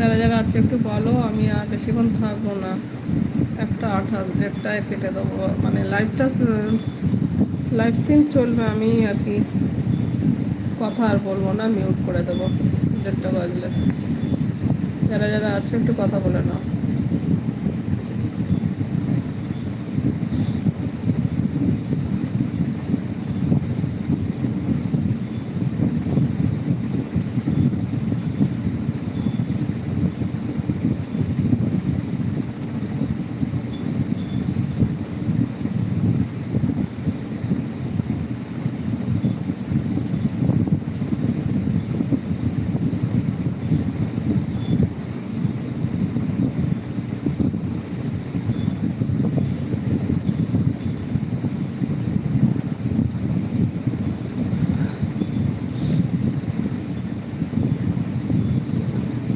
যারা যারা আছে একটু বলো, আমি আর বেশিক্ষণ থাকবো না। 1:28 1:30টায় কেটে দেবো, মানে লাইভ স্ট্রিম চলবে, আমি আর কি কথা আর বলবো না, মিউট করে দেবো 1:30টা বাজলে। যারা যারা আছে একটু কথা বলে নাও।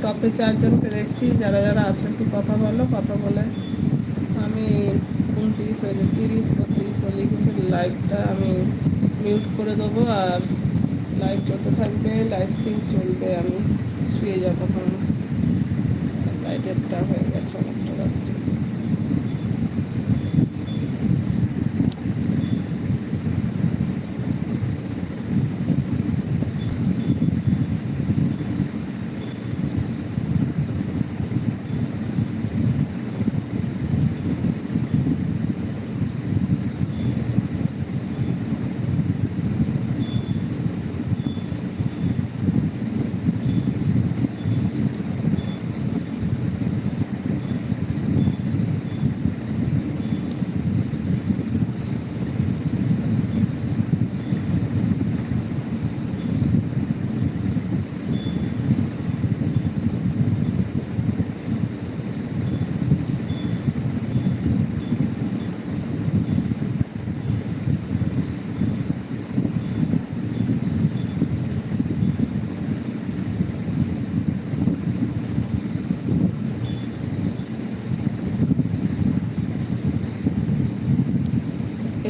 টপে 4জনকে দেখছি, যারা যারা আছে একটু কথা বলো, কথা বলে আমি 29 হয়েছে, 30-32 হলে কিন্তু লাইভটা আমি মিউট করে দেবো। আর লাইভ চলতে থাকবে, লাইভ স্ট্রিম চলবে, আমি শুয়ে যাবো তখন। তাই 1:30টা হয়ে গেছে, অনেকটা রাত্রি।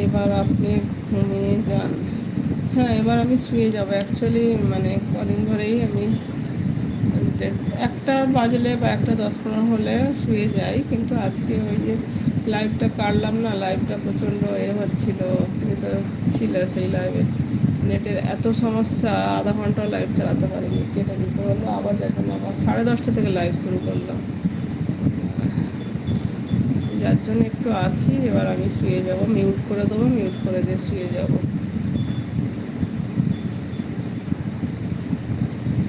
এবার আপনি ঘুমিয়ে যান। হ্যাঁ, এবার আমি শুয়ে যাবো অ্যাকচুয়ালি, মানে কদিন ধরেই আমি 1টা বাজলে বা 1:10-15 হলে শুয়ে যাই, কিন্তু আজকে ওই যে লাইভটা কাটলাম না, লাইভটা প্রচণ্ড হচ্ছিল। তুমি তো ছিলে সেই লাইভে, নেটের এত সমস্যা, আধা ঘন্টা লাইভ চালাতে পারিনি, কেটে দিতে হলো। আবার দেখুন, আবার 10:30 থেকে লাইভ শুরু করলাম, যার জন্য একটু আছি। এবার আমি শুয়ে যাব, মিউট করে দেবো, মিউট করে দিয়ে শুয়ে যাব।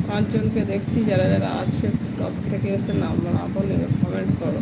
5জনকে দেখছি, যারা যারা আছে টপ থেকে এসে নাম বলে কমেন্ট করো।